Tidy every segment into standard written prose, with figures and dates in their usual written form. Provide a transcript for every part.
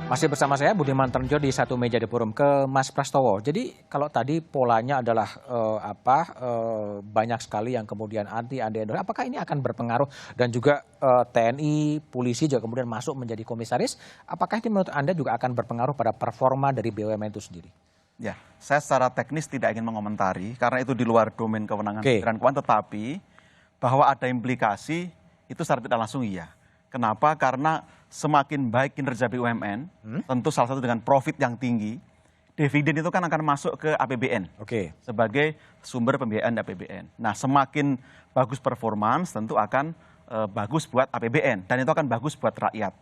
Masih bersama saya Budiman Tarjo di satu meja di forum ke Mas Prastowo. Jadi kalau tadi polanya adalah banyak sekali yang kemudian anti endorse. Apakah ini akan berpengaruh dan juga TNI, polisi juga kemudian masuk menjadi komisaris? Apakah ini menurut Anda juga akan berpengaruh pada performa dari BUMN itu sendiri? Ya, saya secara teknis tidak ingin mengomentari karena itu di luar domain kewenangan Kementerian Keuangan, tetapi bahwa ada implikasi itu secara tidak langsung iya. Kenapa? Karena semakin baik kinerja BUMN, tentu salah satu dengan profit yang tinggi, dividen itu kan akan masuk ke APBN sebagai sumber pembiayaan APBN. Nah, semakin bagus performance tentu akan bagus buat APBN dan itu akan bagus buat rakyat.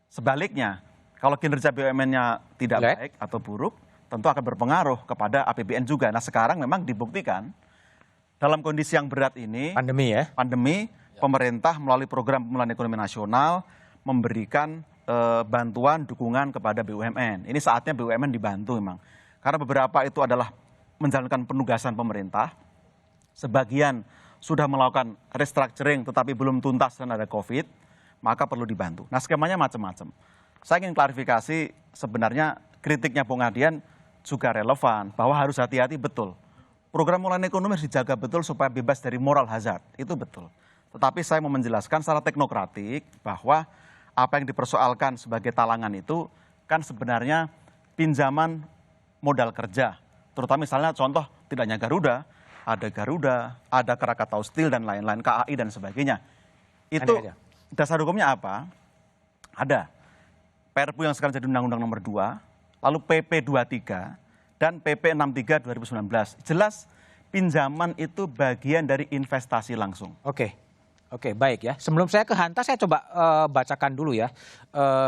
Sebaliknya, kalau kinerja BUMN-nya tidak baik atau buruk, tentu akan berpengaruh kepada APBN juga. Nah, sekarang memang dibuktikan dalam kondisi yang berat ini, pandemi, pemerintah melalui program pemulihan ekonomi nasional memberikan bantuan dukungan kepada BUMN. Ini saatnya BUMN dibantu memang. Karena beberapa itu adalah menjalankan penugasan pemerintah. Sebagian sudah melakukan restructuring tetapi belum tuntas dan ada COVID, maka perlu dibantu. Nah, skemanya macam-macam. Saya ingin klarifikasi, sebenarnya kritiknya Bung Adian juga relevan bahwa harus hati-hati, betul. Program pemulihan ekonomi harus dijaga betul supaya bebas dari moral hazard, itu betul. Tetapi saya mau menjelaskan secara teknokratik bahwa apa yang dipersoalkan sebagai talangan itu kan sebenarnya pinjaman modal kerja. Terutama misalnya contoh tidak hanya Garuda, ada Krakatau Steel dan lain-lain, KAI dan sebagainya. Itu dasar hukumnya apa? Ada Perpu yang sekarang jadi Undang-Undang Nomor 2, lalu PP 23 dan PP 63 2019. Jelas pinjaman itu bagian dari investasi langsung. Oke, baik ya. Sebelum saya ke Hanta, saya coba bacakan dulu ya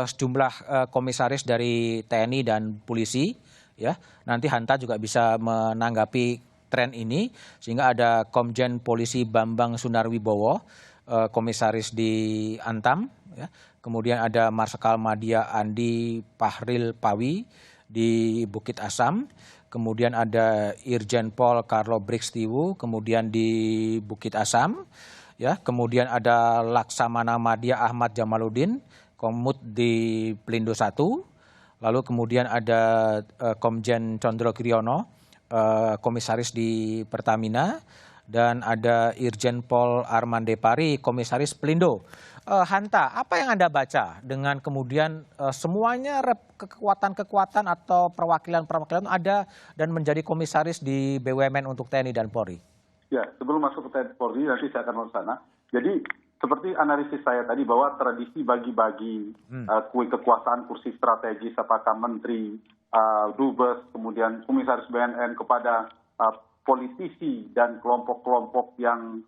sejumlah komisaris dari TNI dan polisi ya. Nanti Hanta juga bisa menanggapi tren ini, sehingga ada Komjen Polisi Bambang Sunarwibowo, komisaris di Antam ya. Kemudian ada Marsikal Madya Andi Pahril Pawi di Bukit Asam. Kemudian ada Irjen Pol Karlo Brikstiwu kemudian di Bukit Asam. Ya, kemudian ada Laksamana Madya Ahmad Jamaluddin, Komut di Pelindo 1. Lalu kemudian ada Komjen Condro Kiryono, komisaris di Pertamina. Dan ada Irjen Pol Armande Pari, komisaris Pelindo. Hanta, apa yang Anda baca dengan kemudian semuanya kekuatan-kekuatan atau perwakilan-perwakilan ada dan menjadi komisaris di BUMN untuk TNI dan Polri? Ya, sebelum masuk ke TNI Polri, nanti saya akan ke sana. Jadi, seperti analisis saya tadi bahwa tradisi bagi-bagi kue kekuasaan kursi strategis, apakah menteri, dubes, kemudian komisaris BNN kepada politisi dan kelompok-kelompok yang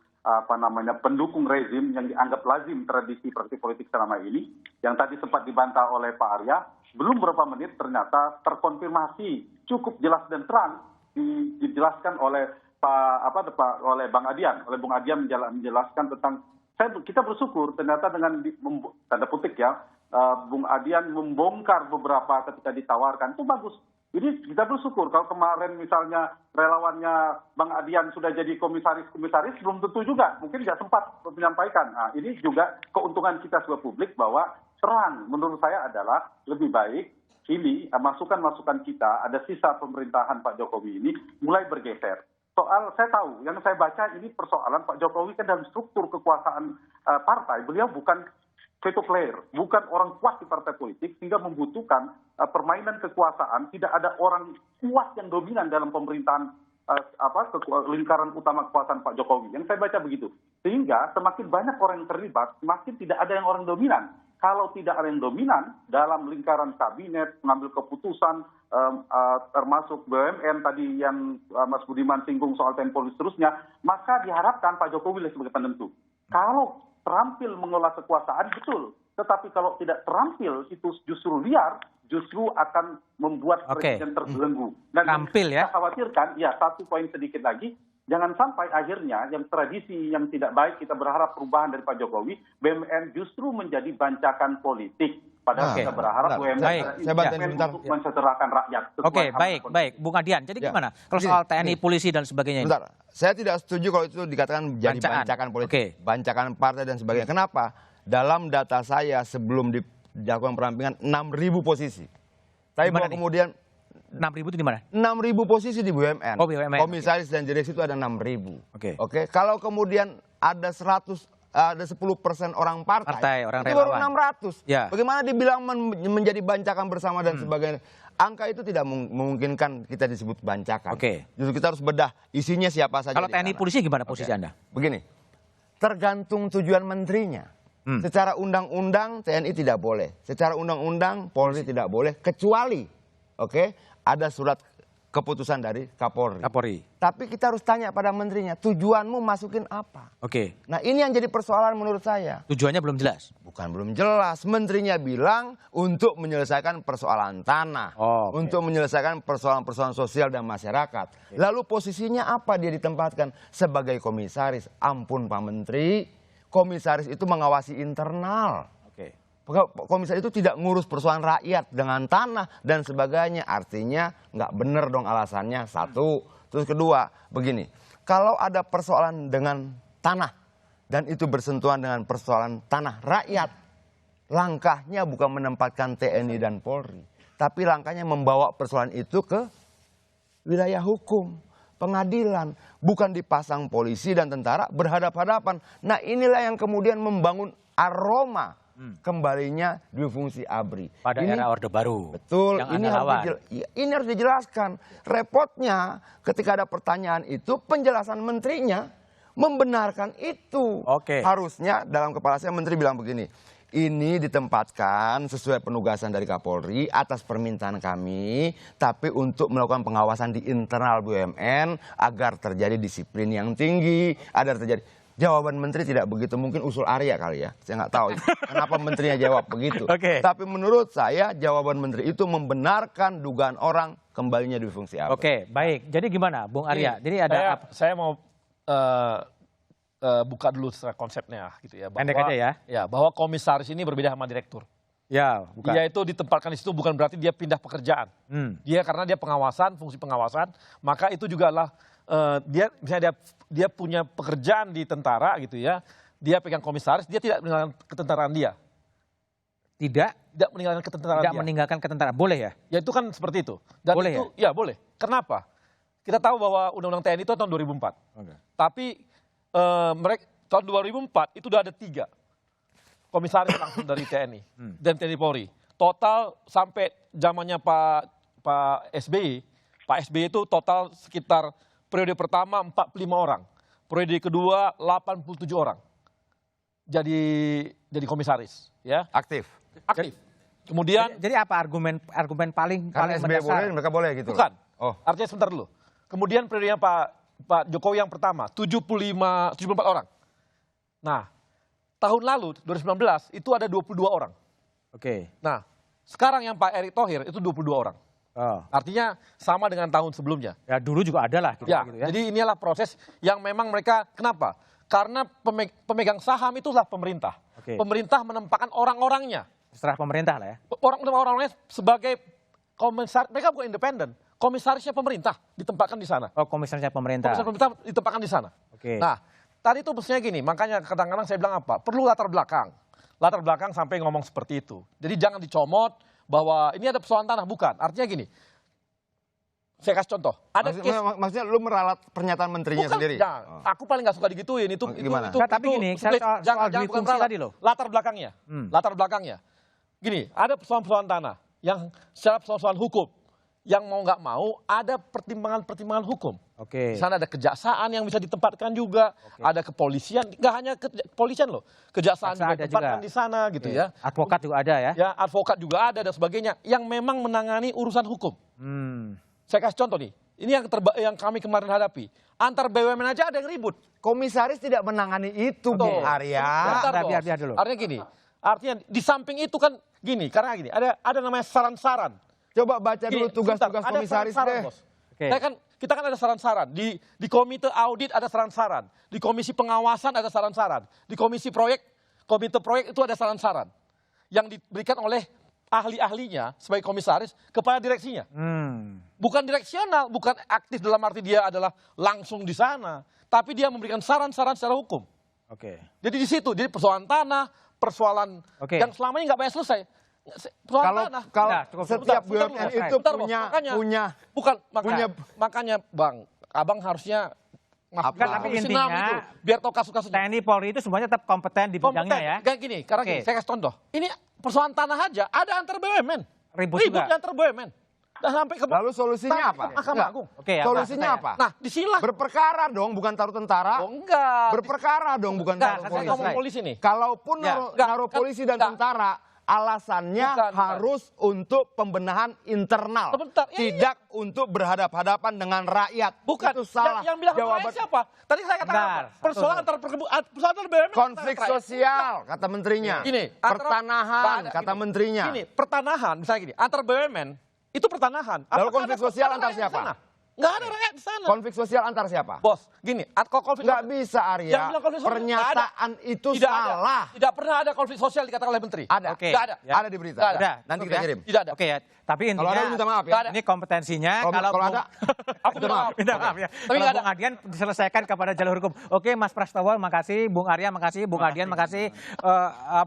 pendukung rezim yang dianggap lazim tradisi praktik politik selama ini, yang tadi sempat dibantah oleh Pak Arya, belum berapa menit ternyata terkonfirmasi cukup jelas dan terang dijelaskan oleh oleh Bung Adian menjelaskan tentang kita bersyukur ternyata dengan tanda petik ya, Bung Adian membongkar beberapa ketika ditawarkan itu bagus. Jadi kita bersyukur kalau kemarin misalnya relawannya Bang Adian sudah jadi komisaris belum tentu juga, mungkin nggak sempat menyampaikan. Nah, ini juga keuntungan kita sebagai publik bahwa terang menurut saya adalah lebih baik ini masukan-masukan kita, ada sisa pemerintahan Pak Jokowi ini mulai bergeser. Soal saya tahu, yang saya baca ini persoalan Pak Jokowi kan dalam struktur kekuasaan partai, beliau bukan veto player, bukan orang kuat di partai politik, sehingga membutuhkan permainan kekuasaan, tidak ada orang kuat yang dominan dalam pemerintahan lingkaran utama kekuasaan Pak Jokowi. Yang saya baca begitu. Sehingga semakin banyak orang yang terlibat, semakin tidak ada yang orang dominan. Kalau tidak ada yang dominan dalam lingkaran kabinet, mengambil keputusan, termasuk BUMN tadi yang Mas Budiman singgung soal tempo seterusnya, maka diharapkan Pak Jokowi sebagai penentu. Kalau terampil mengelola kekuasaan, betul. Tetapi kalau tidak terampil, itu justru liar, justru akan membuat presiden terbelenggu. Dan kita khawatirkan, ya satu poin sedikit lagi, jangan sampai akhirnya yang tradisi yang tidak baik kita berharap perubahan dari Pak Jokowi, BUMN justru menjadi bancakan politik. Padahal kita berharap BUMN untuk mensejahterakan rakyat. Baik. Bung Adian, jadi gimana? Kalau soal TNI, polisi dan sebagainya ini? Saya tidak setuju kalau itu dikatakan jadi bancakan politik, bancakan partai dan sebagainya. Kenapa? Dalam data saya sebelum dilakukan perampingan 6.000 posisi. Tapi bahwa kemudian 6.000 itu di mana? 6.000 posisi di BUMN. Oh, BUMN. Komisaris dan direksi itu ada 6.000. Oke. Kalau kemudian ada 10% orang partai, orang itu baru relawan. 600. Ya. Bagaimana dibilang menjadi bancakan bersama dan sebagainya. Angka itu tidak memungkinkan kita disebut bancakan. Oke. Justru kita harus bedah isinya siapa saja. Kalau TNI polisi gimana posisi Anda? Begini, tergantung tujuan menterinya. Secara undang-undang TNI tidak boleh. Secara undang-undang Polri tidak boleh. Kecuali ada surat keputusan dari Kapolri. Tapi kita harus tanya pada menterinya, tujuanmu masukin apa? Nah ini yang jadi persoalan menurut saya. Tujuannya belum jelas? Bukan belum jelas. Menterinya bilang untuk menyelesaikan persoalan tanah. Untuk menyelesaikan persoalan-persoalan sosial dan masyarakat. Lalu posisinya apa dia ditempatkan? Sebagai komisaris. Ampun Pak Menteri, komisaris itu mengawasi internal. Komisaris itu tidak ngurus persoalan rakyat dengan tanah dan sebagainya. Artinya nggak benar dong alasannya, satu. Terus kedua, begini. Kalau ada persoalan dengan tanah dan itu bersentuhan dengan persoalan tanah rakyat, langkahnya bukan menempatkan TNI dan Polri. Tapi langkahnya membawa persoalan itu ke wilayah hukum, pengadilan. Bukan dipasang polisi dan tentara berhadap-hadapan. Nah inilah yang kemudian membangun aroma kembalinya dua fungsi ABRI. Pada era Orde Baru. Betul, ini harus dijelaskan. Repotnya ketika ada pertanyaan itu, penjelasan menterinya membenarkan itu. Harusnya dalam kepala saya menteri bilang begini, ini ditempatkan sesuai penugasan dari Kapolri atas permintaan kami, tapi untuk melakukan pengawasan di internal BUMN agar terjadi disiplin yang tinggi, agar terjadi. Jawaban menteri tidak begitu, mungkin usul Arya kali ya, saya nggak tahu kenapa menterinya jawab begitu. Tapi menurut saya jawaban menteri itu membenarkan dugaan orang kembalinya di fungsi ABRI. Baik. Jadi gimana, Bung Arya? Jadi ada saya mau buka dulu secara konsepnya gitu ya. Pendek aja ya. Ya, bahwa komisaris ini berbeda sama direktur. Ya, bukan. Dia itu ditempatkan di situ bukan berarti dia pindah pekerjaan. Dia karena dia pengawasan, fungsi pengawasan, maka itu juga adalah misalnya dia punya pekerjaan di tentara gitu ya, dia pegang komisaris, dia tidak meninggalkan ketentaraan dia. Tidak meninggalkan ketentaraan dia. meninggalkan ketentaraan, boleh ya? Ya itu kan seperti itu. Dan boleh itu, ya? Boleh. Kenapa? Kita tahu bahwa Undang-Undang TNI itu tahun 2004. Tapi mereka tahun 2004 itu sudah ada 3 komisaris langsung dari TNI dan TNI Polri. Total sampai zamannya Pak SBY, Pak SBY itu total sekitar periode pertama 45 orang, periode kedua 87 orang jadi komisaris, ya. Aktif. Kemudian jadi apa argumen paling SBY mendasar? boleh, mereka boleh gitu. Bukan. Artinya sebentar dulu. Kemudian periodenya Pak Jokowi yang pertama 74 orang. Nah, tahun lalu 2019 itu ada 22 orang. Nah, sekarang yang Pak Erick Thohir itu 22 orang. Artinya sama dengan tahun sebelumnya. Ya dulu juga ada lah. Ya. Jadi inilah proses yang memang mereka, kenapa? Karena pemegang saham itulah pemerintah. Pemerintah menempatkan orang-orangnya. Setelah pemerintah lah ya. Orang-orangnya sebagai komisaris, mereka bukan independen. Komisarisnya pemerintah ditempatkan di sana. Komisarisnya pemerintah. Komisaris pemerintah ditempatkan di sana. Nah, tadi itu mestinya gini, makanya kadang-kadang saya bilang apa? Perlu latar belakang. Latar belakang sampai ngomong seperti itu. Jadi jangan dicomot bahwa ini ada persoalan tanah, bukan. Artinya gini, saya kasih contoh. Maksudnya lu meralat pernyataan menterinya sendiri? Bukan, aku paling gak suka digituin. Gimana? Tapi gini, soal dui fungsi tadi loh. Latar belakangnya. Gini, ada persoalan-persoalan tanah yang secara persoalan hukum, yang mau nggak mau ada pertimbangan-pertimbangan hukum. Di sana ada kejaksaan yang bisa ditempatkan juga, ada kepolisian, nggak hanya kepolisian loh, kejaksaan juga ditempatkan di sana gitu ya. Advokat juga ada ya? Ya, advokat juga ada dan sebagainya, yang memang menangani urusan hukum. Saya kasih contoh nih, ini yang kami kemarin hadapi. Antar BUMN aja ada yang ribut. Komisaris tidak menangani itu, Bung Arya. Biar dulu. Artinya gini, artinya di samping itu kan gini, karena gini, ada namanya saran-saran. Coba baca dulu tugas-tugas komisaris deh. Kita kan ada saran-saran. Di komite audit ada saran-saran. Di komisi pengawasan ada saran-saran. Di komite proyek itu ada saran-saran. Yang diberikan oleh ahli-ahlinya sebagai komisaris kepada direksinya. Bukan direksional, bukan aktif dalam arti dia adalah langsung di sana. Tapi dia memberikan saran-saran secara hukum. Jadi di situ, jadi persoalan tanah, persoalan yang selama ini nggak banyak selesai. Kalau setiap BUMN itu makanya Bang, Abang harusnya tapi intinya itu, biar tahu kasus-kasus TNI Polri itu semuanya tetap kompeten di bidangnya ya. Kayak gini, karena gini, saya kasih contoh. Ini persoalan tanah aja ada antar BUMN. Ribut juga. Antar BUMN. Dan sampai lalu solusinya apa? Mahkamah Agung. Solusinya apa? Nah, disilah. Berperkara dong, bukan taruh tentara. Oh enggak. Berperkara dong, bukan taruh polisi. Ngomong polisi nih. Kalaupun naruh polisi dan tentara, alasannya harus untuk pembenahan internal. Tidak untuk berhadap-hadapan dengan rakyat. Bukan. Itu salah. Yang bilang rakyat siapa? Tadi saya katakan persoalan antar BUMN. Konflik sosial, kata menterinya. Gini, pertanahan, kata menterinya. Gini, pertanahan, misalnya gini, antar BUMN itu pertanahan. Lalu konflik sosial antar siapa? Nggak ada rakyat di sana. Konflik sosial antar siapa? Bos, gini, konflik nggak bisa Arya. Pernyataan itu salah. Tidak pernah ada konflik sosial dikatakan oleh menteri. Ada. Nggak ada. Ada di berita. Ada. Nanti kita kirim. Tidak ada. Oke ya. Tapi intinya, kalau ada minta maaf ya. Ini kompetensinya. Kalau ada, aku minta maaf ya. Tapi kalau Bung Adian diselesaikan kepada jalur hukum. Oke, Mas Prastowo, makasih. Bung Arya, makasih. Bung Adian, makasih.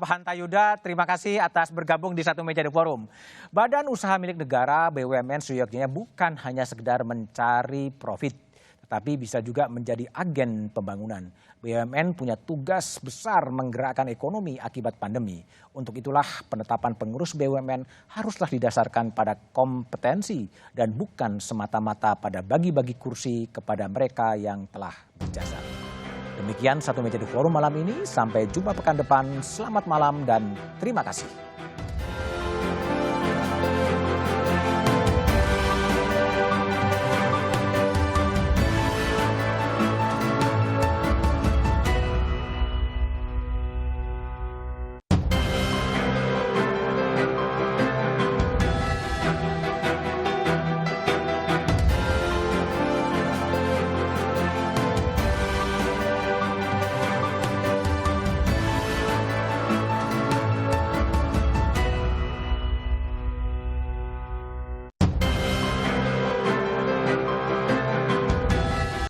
Hanta Yuda, terima kasih atas bergabung di Satu Meja di Forum. Badan Usaha Milik Negara (BUMN) seyogyanya bukan hanya sekedar mencari profit, tetapi bisa juga menjadi agen pembangunan. BUMN punya tugas besar menggerakkan ekonomi akibat pandemi. Untuk itulah penetapan pengurus BUMN haruslah didasarkan pada kompetensi dan bukan semata-mata pada bagi-bagi kursi kepada mereka yang telah berjasa. Demikian Satu Meja di Forum malam ini. Sampai jumpa pekan depan. Selamat malam dan terima kasih.